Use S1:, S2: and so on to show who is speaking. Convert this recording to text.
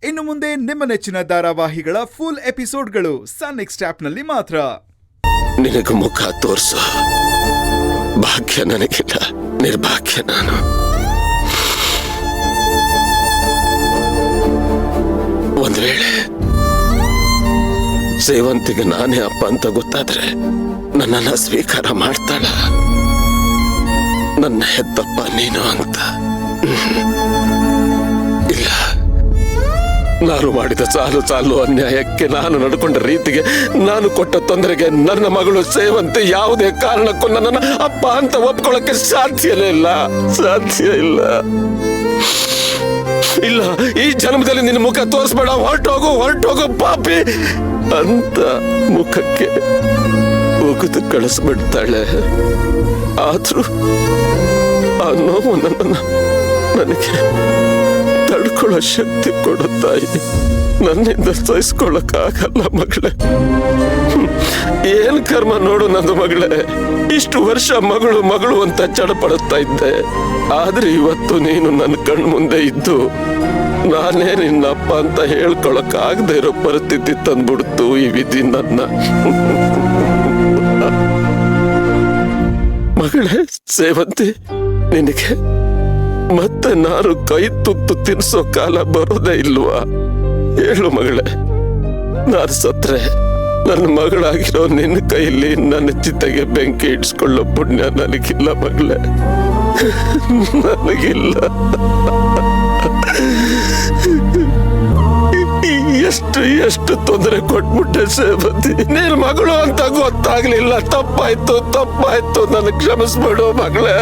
S1: ಇನ್ನು ಮುಂದೆ ನಿಮ್ಮ ನೆಚ್ಚಿನ ಧಾರಾವಾಹಿಗಳ ಫುಲ್ ಎಪಿಸೋಡ್ಗಳು ಸನ್ ನೆಕ್ಸ್ಟ್ ಆಪ್ನಲ್ಲಿ ಮಾತ್ರ.
S2: ನಿನಗೆ ಮುಖ ತೋರಿಸೋ ಭಾಗ್ಯ ನನಗಿಲ್ಲ, ನಿರ್ಭಾಗ್ಯ ನಾನು. ಒಂದ್ ವೇಳೆ ಸೇವಂತಿಗೆ ನಾನೇ ಅಪ್ಪ ಅಂತ ಗೊತ್ತಾದ್ರೆ ನನ್ನನ್ನ ಸ್ವೀಕಾರ ಮಾಡ್ತಾಳ? ನನ್ನ ಹೆತ್ತಪ್ಪ ನೀನು ಅಂತ? ಇಲ್ಲ, ನಾನು ಮಾಡಿದ ಸಾಲು ಅನ್ಯಾಯಕ್ಕೆ, ನಾನು ನಡ್ಕೊಂಡ ರೀತಿಗೆ, ನಾನು ಕೊಟ್ಟ ತೊಂದರೆಗೆ ನನ್ನ ಮಗಳು ಸೇವಂತಿ ಯಾವುದೇ ಕಾರಣಕ್ಕೂ ನನ್ನನ್ನು ಅಪ್ಪ ಅಂತ ಒಪ್ಕೊಳ್ಳಕ್ಕೆ ಸಾಧ್ಯವೇ ಇಲ್ಲ, ಸಾಧ್ಯ ಇಲ್ಲ. ಇಲ್ಲ, ಈ ಜನ್ಮದಲ್ಲಿ ನಿನ್ನ ಮುಖ ತೋರಿಸ್ಬೇಡ, ಹೊರಟೋಗು ಪಾಪಿ ಅಂತ ಮುಖಕ್ಕೆ ಉಗಿದು ಕಳಿಸ್ಬಿಡ್ತಾಳೆ. ಆದ್ರೂ ಆ ನೋವು ನನಗೆ ತಡ್ಕೊಳ್ಳೋ ಶಕ್ತಿ ಕೊಡುತ್ತಾಯಿ. ನನ್ನಿಂದ ಸಹಿಸ್ಕೊಳ್ಳಕ್ಕಾಗಲ್ಲ ಮಗಳೇ. ಏನ್ ಕರ್ಮ ನೋಡು ನಂದು ಮಗಳೇ. ಇಷ್ಟು ವರ್ಷ ಮಗಳು ಅಂತ ಚಡಪಡುತ್ತಾ ಇದ್ದೆ. ಆದ್ರೆ ಇವತ್ತು ನೀನು ನನ್ನ ಕಣ್ಣು ಮುಂದೆ ಇದ್ದು ನಾನೇ ನಿನ್ನಪ್ಪ ಅಂತ ಹೇಳ್ಕೊಳಕ್ ಆಗದೆ ಇರೋ ಪರಿಸ್ಥಿತಿ ತಂದ್ಬಿಡ್ತು ಈ ವಿಧಿ ನನ್ನ. ಮಗಳೇ ಸೇವಂತಿ, ನಿನಗೆ ಮತ್ತೆ ನಾನು ಕೈ ತುತ್ತು ತಿನ್ಸೋ ಕಾಲ ಬರೋದೇ ಇಲ್ವಾ? ಹೇಳು ಮಗಳೇ. ನಾನು ಸತ್ರೆ ನನ್ನ ಮಗಳಾಗಿರೋ ನಿನ್ನ ಕೈಯಲ್ಲಿ ನನ್ನ ಚಿತೆಗೆ ಬೆಂಕಿ ಇಡ್ಸ್ಕೊಳ್ಳೋ ಪುಣ್ಯ ನನಗಿಲ್ಲ ಮಗಳೇ, ನನಗಿಲ್ಲ. ಎಷ್ಟು ತೊಂದರೆ ಕೊಟ್ಬಿಟ್ಟೆ ಸೇವಂತಿ. ನೀನ್ ಮಗಳು ಅಂತ ಗೊತ್ತಾಗ್ಲಿಲ್ಲ. ತಪ್ಪಾಯ್ತು, ನನಗೆ ಕ್ಷಮಿಸ್ಬಿಡು ಮಗಳೇ.